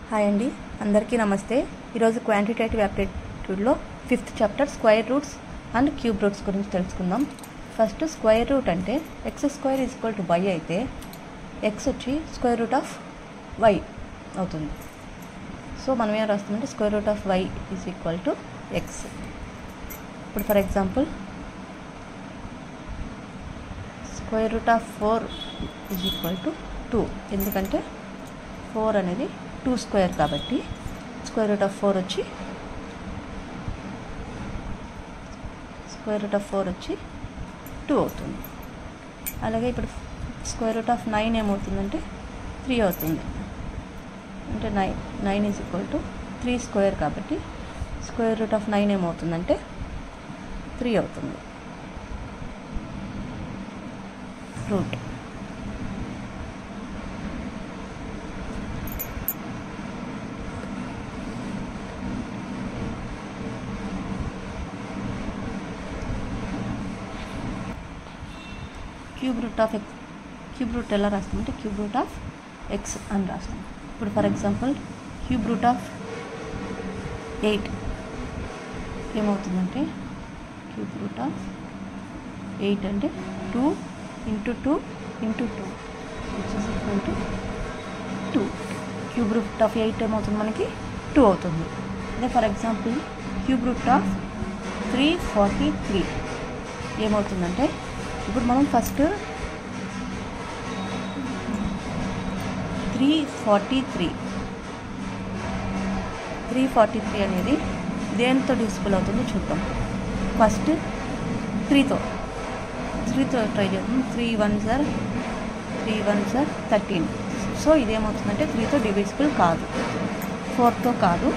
Hi అండి, అందరికీ నమస్తే. ఈరోజు క్వాంటిటేటివ్ యాప్టిట్యూడ్లో 5th chapter square roots and cube roots గురించి తెలుసుకుందాం. ఫస్ట్ స్క్వేర్ రూట్ అంటే x square is equal to y అయితే ఎక్స్ వచ్చి స్క్వేర్ రూట్ ఆఫ్ వై అవుతుంది. సో మనం ఏం రాస్తామంటే square root of y is equal to x. ఇప్పుడు for example square root of 4 is equal to 2, ఎందుకంటే 4 అనేది 2 స్క్వేర్ కాబట్టి స్క్వేర్ రూట్ ఆఫ్ 4 వచ్చి 2 అవుతుంది. అలాగే ఇప్పుడు స్క్వేర్ రూట్ ఆఫ్ 9 ఏమవుతుందంటే 3 అవుతుంది. అంటే 9 ఈజ్ ఈక్వల్ టు 3 స్క్వేర్ కాబట్టి స్క్వేర్ రూట్ ఆఫ్ 9 ఏమవుతుందంటే 3 అవుతుంది. రూట్ క్యూబ్ రూట్ ఎలా రాస్తామంటే క్యూబ్ రూట్ ఆఫ్ ఎక్స్ అని రాస్తాం. ఇప్పుడు for example cube root of 8 ఏమవుతుందంటే క్యూబ్ రూట్ ఆఫ్ 8 అంటే 2 × 2 × 2 which is equal to 2. Cube root of 8 ఏమవుతుంది మనకి 2 అవుతుంది. అదే for example cube root of 343 ఏమవుతుందంటే ఇప్పుడు మనం ఫస్ట్ 343 అనేది దేనితో డివిజిబుల్ అవుతుందో చూద్దాం. ఫస్ట్ 3తో ట్రై చేద్దాం. 3 1s are 13. సో ఇదేమవుతుందంటే 3తో డివిజిబుల్ కాదు, 4తో కాదు,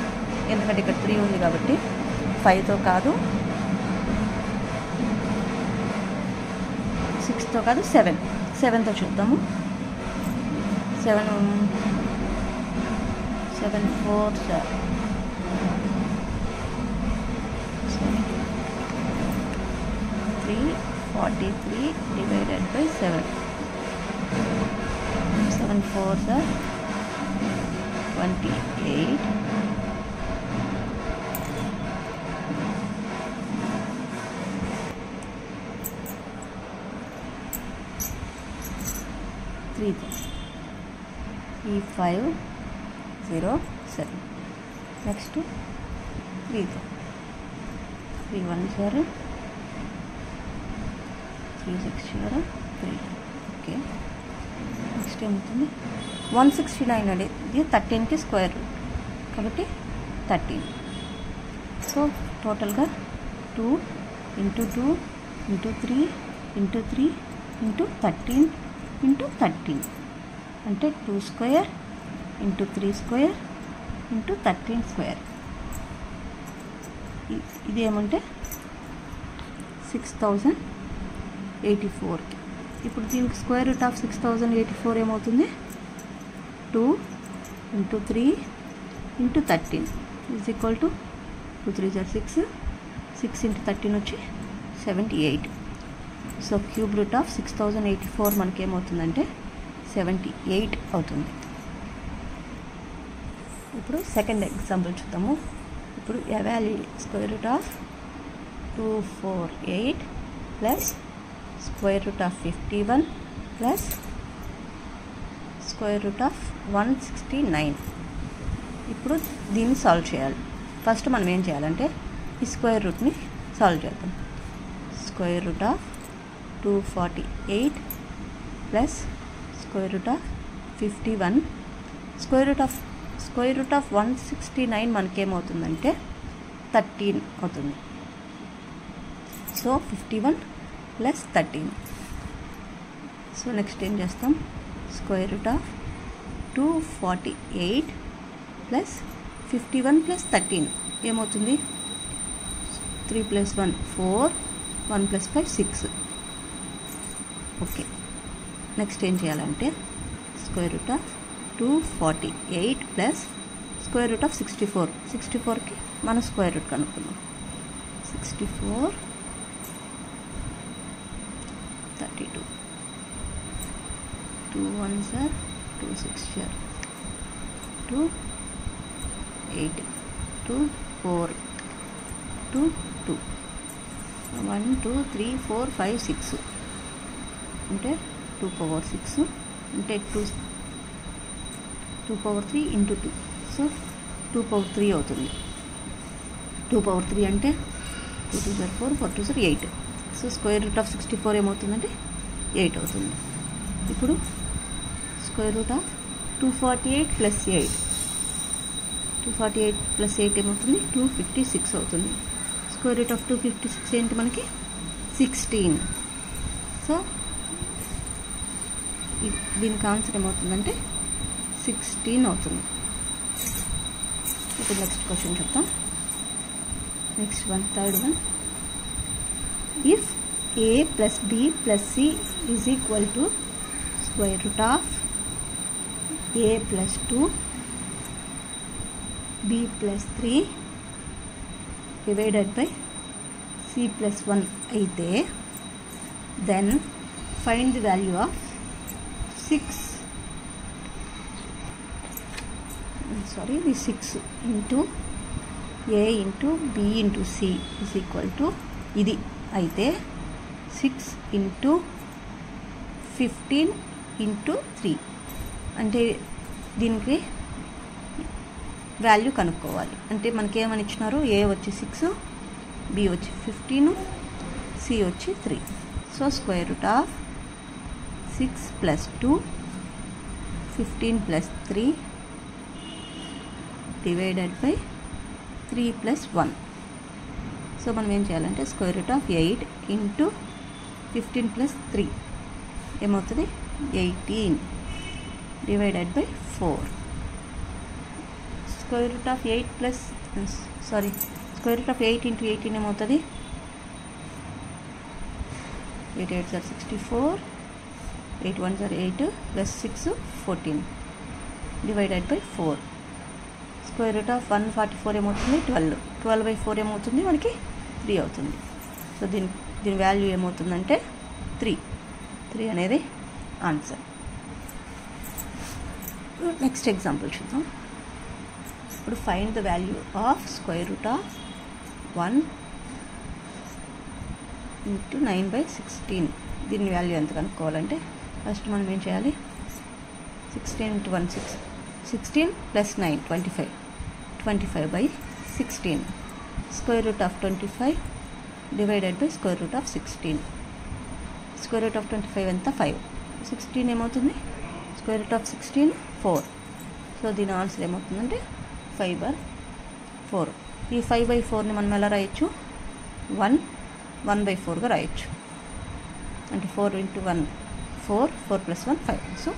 ఎందుకంటే ఇక్కడ 3 ఉంది కాబట్టి, 5తో కాదు, 6తో కాదు, 7తో చూద్దాము. 7 4s are 343 divided by 7. 7 4s are 28. 3507. Next 3తో 3 1s are 3 6 are 3. Okay, next ఏమవుతుంది 169 అండి. ఇది 13కి స్క్వేర్ రూట్ కాబట్టి 13. సో టోటల్గా 2 × 2 × 3 × 3 × 13 × 13 అంటే 2 స్క్వేర్ × 3 స్క్వేర్ × 13 స్క్వేర్. ఇది ఏమంటే 6084. ఇప్పుడు దీనికి స్క్వేర్ రూట్ ఆఫ్ 6084 ఏమవుతుంది 2 × 3 × 13 is equal to 2 3s are 6 × 13 వచ్చి 78. సో క్యూబ్ రూట్ ఆఫ్ 6084 మనకి ఏమవుతుందంటే 78 అవుతుంది. ఇప్పుడు సెకండ్ ఎగ్జాంపుల్ చూద్దాము. ఇప్పుడు evaluate square root of 248 plus square root of 51 plus square root of 169. ఇప్పుడు దీన్ని సాల్వ్ చేయాలి. ఫస్ట్ మనం ఏం చేయాలంటే ఈ స్క్వేర్ రూట్ని సాల్వ్ చేద్దాం. Square root of 248 plus square root of 51 square root of 169 మనకేమవుతుందంటే 13 అవుతుంది. So 51 plus 13. సో నెక్స్ట్ ఏం చేస్తాం square root of 248 plus 51 plus 13 ఏమవుతుంది 3 + 1 4 1 + 5 6. ఓకే, నెక్స్ట్ ఏం చేయాలంటే square root of 248 plus square root of 64కి మనం స్క్వేర్ రూట్ కనుక్కుందాం. 64 32 2 1s are 2 6 are 2 8 2 4 2 2 1 2 3 4 5 6 అంటే 2 power 6 అంటే 2 power 3 into 2 సో 2 power 3 అవుతుంది. 2 power 3 అంటే 2 2 4 4 2 8. సో స్క్వేర్ రూట్ ఆఫ్ 64 ఏమవుతుందంటే 8 అవుతుంది. ఇప్పుడు square root of 248 plus 8 248 plus 8 ఏమవుతుంది 256 అవుతుంది. స్క్వేర్ రూట్ ఆఫ్ 256 ఏంటి మనకి 16. సో దీనికి ఆన్సర్ ఏమవుతుందంటే 16 అవుతుంది. ఇప్పుడు నెక్స్ట్ క్వశ్చన్ చెప్తాం. Next one, third one. If a plus b plus c is equal to square root of a plus 2 b plus 3 divided by c plus 1 అయితే then find the value of 6 into a into b into c is equal to ఇది అయితే 6 into 15 into 3 అంటే దీనికి value కనుక్కోవాలి. అంటే మనకి ఏమని ఇచ్చినారు, ఏ వచ్చి 6, బి వచ్చి 15, సి వచ్చి 3. So square root of 6 plus 2 15 plus 3 divided by 3 plus 1. So మనం ఏం చేయాలంటే square root of 8 into 15 plus 3 ఏమవుతుంది 18 divided by 4. Square root of 8 plus square root of 8 into 18 ఏమవుతుంది 8 8 are 64, 8 1 are 8 plus 6 14 divided by 4. Square root of 144 ఏమవుతుంది 12 by 4 ఏమవుతుంది మనకి 3 అవుతుంది. So దీని వాల్యూ ఏమవుతుందంటే 3 అనేది ఆన్సర్. నెక్స్ట్ ఎగ్జాంపుల్ చూద్దాం. ఇప్పుడు find the value of square root of 1 into 9/16. దీని వాల్యూ ఎంత కనుక్కోవాలంటే ఫస్ట్ మనం ఏం చేయాలి, 16 into 1 16 plus 9 25/16. Square root of 25 divided by square root of 16. Square root of 25 ఎంత 5. 16 ఏమవుతుంది స్క్వేర్ రూట్ ఆఫ్ 16 4. సో దీని ఆన్సర్ ఏమవుతుందంటే 5/4. ఈ 5/4ని మనం ఎలా రాయొచ్చు 1/4గా రాయొచ్చు. అంటే 4 into 1 4 4 plus 1 5. సో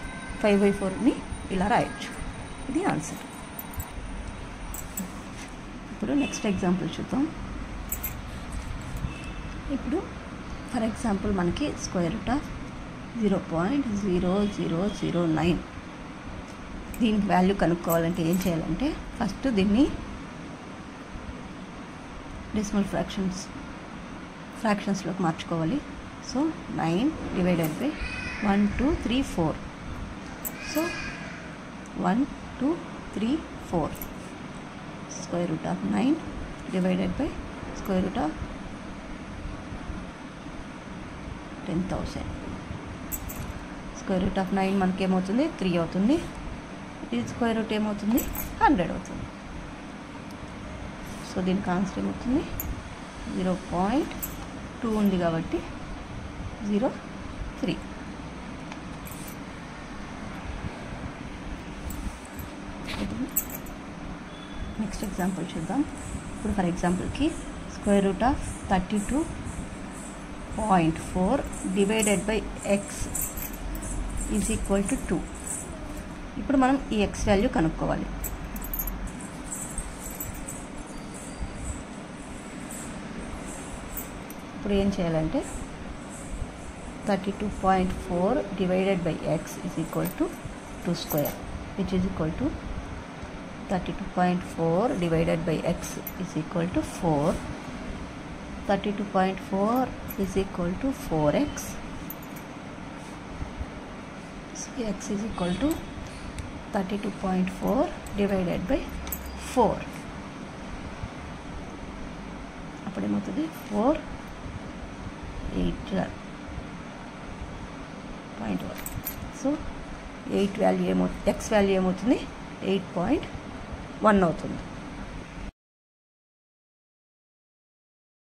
5/4ని ఇలా రాయొచ్చు. ఇది ఆన్సర్. ఇప్పుడు నెక్స్ట్ ఎగ్జాంపుల్ చూద్దాం. ఇప్పుడు ఫర్ ఎగ్జాంపుల్ మనకి స్క్వేర్ రూట్ ఆఫ్ 0.0009 దీనికి వాల్యూ కనుక్కోవాలంటే ఏం చేయాలంటే ఫస్ట్ దీన్ని డెసిమల్ ఫ్రాక్షన్స్లోకి మార్చుకోవాలి. So 9 divided by 1 2 3 4. So 1 2 3 4 square root of 9 divided by square root of 10,000. Square root of 9 మనకి ఏమవుతుంది 3 అవుతుంది. ఇది స్క్వేర్ రూట్ ఏమవుతుంది 100 అవుతుంది. సో దీనికి ఆన్సర్ ఏమవుతుంది 0.2 ఉంది కాబట్టి 0.3. నెక్స్ట్ ఎగ్జాంపుల్ చూద్దాం. ఇప్పుడు ఫర్ ఎగ్జాంపుల్కి square root of 32.4 divided by X is equal to 2. ఇప్పుడు మనం ఈ ఎక్స్ వాల్యూ కనుక్కోవాలి. ఇప్పుడు ఏం చేయాలంటే 32.4 divided by X is equal to 2 square which is equal to 32.4 divided by x is equal to 4. 32.4 is equal to 4x. So x is equal to 32.4 divided by 4 అప్పుడేమవుతుంది 4 8 0.1. So 8 value X value ఏమవుతుంది 8.1 అవుతుంది.